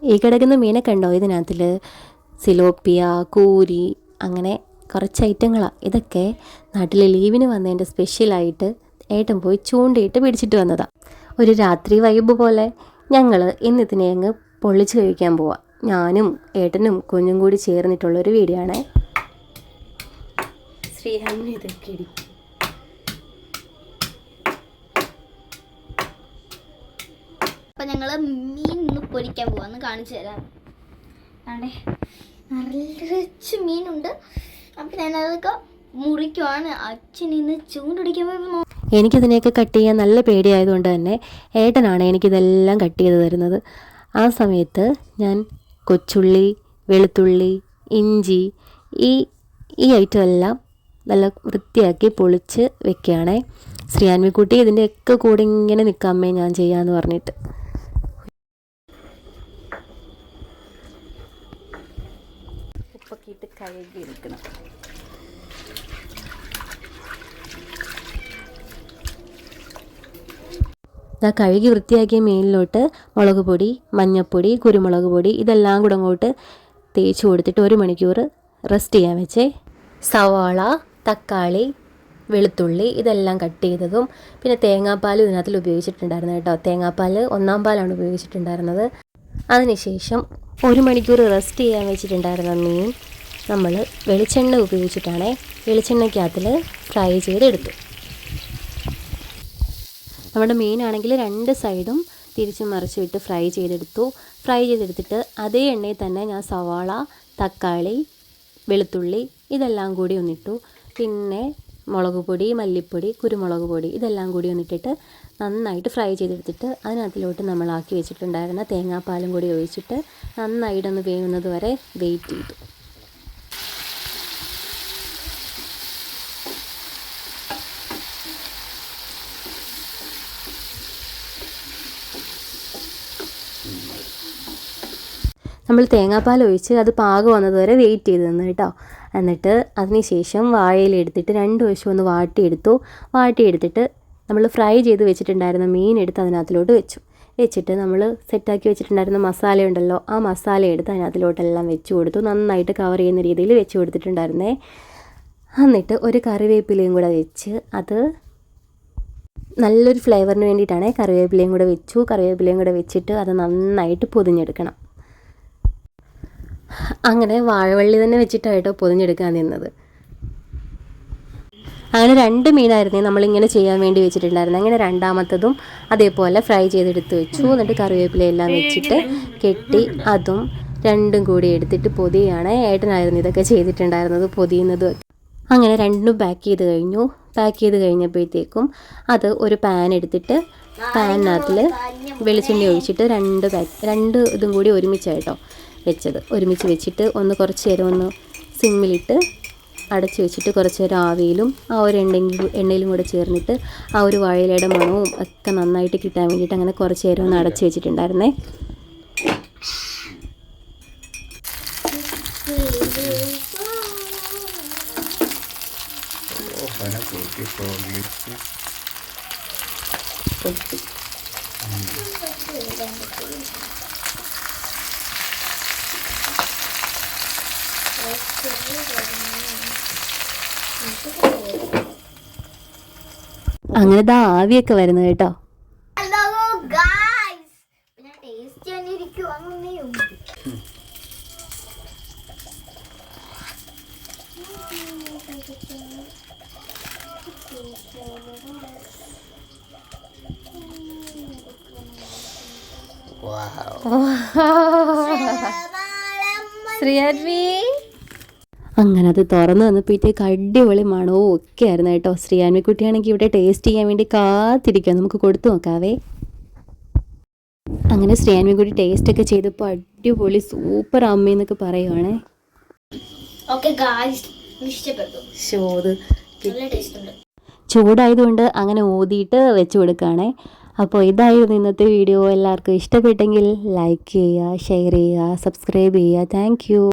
ഈ കിടക്കുന്ന മീനൊക്കെ ഉണ്ടോ ഇതിനകത്തിൽ? സിലോപ്പിയ, കൂരി, അങ്ങനെ കുറച്ച് ഐറ്റങ്ങളാണ്. ഇതൊക്കെ നാട്ടിൽ ലീവിന് വന്നതിൻ്റെ സ്പെഷ്യലായിട്ട് ഏട്ടൻ പോയി ചൂണ്ടയിട്ട് പിടിച്ചിട്ട് വന്നതാണ്. ഒരു രാത്രി വൈബ് പോലെ ഞങ്ങൾ ഇന്നിതിനെ അങ്ങ് പൊള്ളിച്ച് കഴിക്കാൻ പോവാം. ഞാനും ഏട്ടനും കുഞ്ഞും കൂടി ചേർന്നിട്ടുള്ളൊരു വീഡിയോ ആണ്. ശ്രീഹമ്മ ഇതൊക്കെ ഇടിക്കും. അപ്പം ഞങ്ങൾ മീൻ ഇന്ന് പൊരിക്കാൻ പോവാന്ന് കാണിച്ചു തരാം. ആണ്ടേ നിറച്ച് മീനുണ്ട്. അപ്പം ഞാനതൊക്കെ മുറിക്കുവാണ്. അച്ഛൻ ഇന്ന് ചൂണ്ടടിക്കാൻ പോയപ്പോൾ എനിക്കിതിനെയൊക്കെ കട്ട് ചെയ്യാൻ നല്ല പേടിയായതുകൊണ്ട് തന്നെ ഏട്ടനാണ് എനിക്കിതെല്ലാം കട്ട് ചെയ്ത് തരുന്നത്. ആ സമയത്ത് ഞാൻ കൊച്ചുള്ളി, വെളുത്തുള്ളി, ഇഞ്ചി, ഈ ഐറ്റം എല്ലാം നല്ല വൃത്തിയാക്കി പൊളിച്ച് വെക്കുകയാണേ. ശ്രീയാൻവിക്കുട്ടി ഇതിൻ്റെയൊക്കെ കൂടെ ഇങ്ങനെ നിൽക്കാമേ ഞാൻ ചെയ്യാമെന്ന് പറഞ്ഞിട്ട്. ഉപ്പൊക്കെ ഇട്ട് കഴുകി എടുക്കണം. കഴുകി വൃത്തിയാക്കിയ മീനിലോട്ട് മുളക് പൊടി, മഞ്ഞൾപ്പൊടി, കുരുമുളക് പൊടി ഇതെല്ലാം കൂടെ അങ്ങോട്ട് തേച്ച് കൊടുത്തിട്ട് 1 മണിക്കൂർ റെസ്റ്റ് ചെയ്യാൻ വെച്ചേ. സവാള, തക്കാളി, വെളുത്തുള്ളി ഇതെല്ലാം കട്ട് ചെയ്തതും പിന്നെ തേങ്ങാപ്പാൽ ഇതിനകത്തിൽ ഉപയോഗിച്ചിട്ടുണ്ടായിരുന്നു കേട്ടോ. തേങ്ങാപ്പാൽ 1-ാം പാലാണ് ഉപയോഗിച്ചിട്ടുണ്ടായിരുന്നത്. അതിനുശേഷം 1 മണിക്കൂർ റെസ്റ്റ് ചെയ്യാൻ വെച്ചിട്ടുണ്ടായിരുന്ന മീൻ നമ്മൾ വെളിച്ചെണ്ണ ഉപയോഗിച്ചിട്ടാണ് വെളിച്ചെണ്ണയ്ക്കകത്തിൽ ഫ്രൈ ചെയ്തെടുത്തു. നമ്മുടെ മീനാണെങ്കിൽ 2 സൈഡും തിരിച്ചും മറിച്ചും ഇട്ട് ഫ്രൈ ചെയ്തെടുത്തിട്ട് അതേ എണ്ണയിൽ തന്നെ ഞാൻ സവാള, തക്കാളി, വെളുത്തുള്ളി ഇതെല്ലാം കൂടി ഒന്നിട്ടു. പിന്നെ മുളക് പൊടി, മല്ലിപ്പൊടി, കുരുമുളക് പൊടി ഇതെല്ലാം കൂടി ഒന്നിട്ടിട്ട് നന്നായിട്ട് ഫ്രൈ ചെയ്തെടുത്തിട്ട് അതിനകത്തിലോട്ട് നമ്മളാക്കി വെച്ചിട്ടുണ്ടായിരുന്ന തേങ്ങാപ്പാലും കൂടി ഒഴിച്ചിട്ട് നന്നായിട്ടൊന്ന് വേവുന്നത് വരെ വെയിറ്റ് ചെയ്തു. നമ്മൾ തേങ്ങാപ്പാൽ ഒഴിച്ച് അത് പാകം വന്നത് വരെ വെയിറ്റ് ചെയ്ത് തന്നു കേട്ടോ. എന്നിട്ട് അതിന് ശേഷം വാഴയിലെടുത്തിട്ട് 2 വശം ഒന്ന് വാട്ടിയെടുത്തിട്ട് നമ്മൾ ഫ്രൈ ചെയ്ത് വെച്ചിട്ടുണ്ടായിരുന്ന മീൻ എടുത്ത് അതിനകത്തിലോട്ട് വെച്ചിട്ട് നമ്മൾ സെറ്റാക്കി വെച്ചിട്ടുണ്ടായിരുന്ന മസാല ഉണ്ടല്ലോ, ആ മസാല എടുത്ത് അതിനകത്തിലോട്ടെല്ലാം വെച്ച് കൊടുത്തു. നന്നായിട്ട് കവർ ചെയ്യുന്ന രീതിയിൽ വെച്ച് കൊടുത്തിട്ടുണ്ടായിരുന്നേ. എന്നിട്ട് ഒരു കറിവേപ്പിലയും കൂടെ വെച്ച്, അത് നല്ലൊരു ഫ്ലേവറിന് വേണ്ടിയിട്ടാണ് കറിവേപ്പിലയും കൂടെ വെച്ചിട്ട് അത് നന്നായിട്ട് പൊതിഞ്ഞെടുക്കണം. അങ്ങനെ വാഴവള്ളി തന്നെ വെച്ചിട്ടായിട്ടോ പൊതിഞ്ഞെടുക്കാൻ നിന്നത്. അങ്ങനെ 2 മീനായിരുന്നേ നമ്മളിങ്ങനെ ചെയ്യാൻ വേണ്ടി വെച്ചിട്ടുണ്ടായിരുന്നു. അങ്ങനെ 2ാമത്തതും അതേപോലെ ഫ്രൈ ചെയ്തെടുത്ത് വെച്ചു. എന്നിട്ട് കറിവേപ്പിലയെല്ലാം വെച്ചിട്ട് കെട്ടി അതും 2ഉം കൂടി എടുത്തിട്ട് പൊതിയാണ്. ഏട്ടനായിരുന്നു ഇതൊക്കെ ചെയ്തിട്ടുണ്ടായിരുന്നത്, പൊതിയുന്നതും. അങ്ങനെ 2ഉം പാക്ക് ചെയ്ത് കഴിഞ്ഞപ്പോഴത്തേക്കും അത് ഒരു പാൻ എടുത്തിട്ട് പാനിനകത്തിൽ വെളിച്ചെണ്ണ ഒഴിച്ചിട്ട് 2 ഇതും കൂടി ഒരുമിച്ചായിട്ടോ ഒരുമിച്ച് വെച്ചിട്ട് കുറച്ച് നേരം ഒന്ന് സിമ്മിലിട്ട് അടച്ച് വെച്ചിട്ട് കുറച്ച് നേരം ആവിയിലും ആ ഒരു എണ്ണയിലും കൂടെ ചേർന്നിട്ട് ആ ഒരു വാഴയിലയുടെ മണവും ഒക്കെ നന്നായിട്ട് കിട്ടാൻ വേണ്ടിയിട്ട് അങ്ങനെ കുറച്ച് നേരം ഒന്ന് അടച്ച് വെച്ചിട്ടുണ്ടായിരുന്നേ. അങ്ങനെ ആവിയൊക്കെ വരുന്നത് കേട്ടോ. ശ്രീയാൻവി അങ്ങനെ അത് തുറന്ന് വന്നപ്പോഴത്തേക്ക് അടിപൊളി മണവും ഒക്കെ ആയിരുന്നു കേട്ടോ. ശ്രീയാൻവിക്കുട്ടിയാണെങ്കിൽ ഇവിടെ ടേസ്റ്റ് ചെയ്യാൻ വേണ്ടി കാത്തിരിക്കുക. നമുക്ക് കൊടുത്തു നോക്കാവേ. അങ്ങനെ ശ്രീയാൻവിക്കുട്ടി ടേസ്റ്റൊക്കെ ചെയ്തപ്പോൾ അടിപൊളി സൂപ്പർ അമ്മയെന്നൊക്കെ പറയുവാണേ. ചൂടായതുകൊണ്ട് അങ്ങനെ ഊതിയിട്ട് വെച്ച് കൊടുക്കുകയാണേ. അപ്പോൾ ഇതായിരുന്നു ഇന്നത്തെ വീഡിയോ. എല്ലാവർക്കും ഇഷ്ടപ്പെട്ടെങ്കിൽ ലൈക്ക് ചെയ്യുക, ഷെയർ ചെയ്യുക, സബ്സ്ക്രൈബ് ചെയ്യുക. Thank you.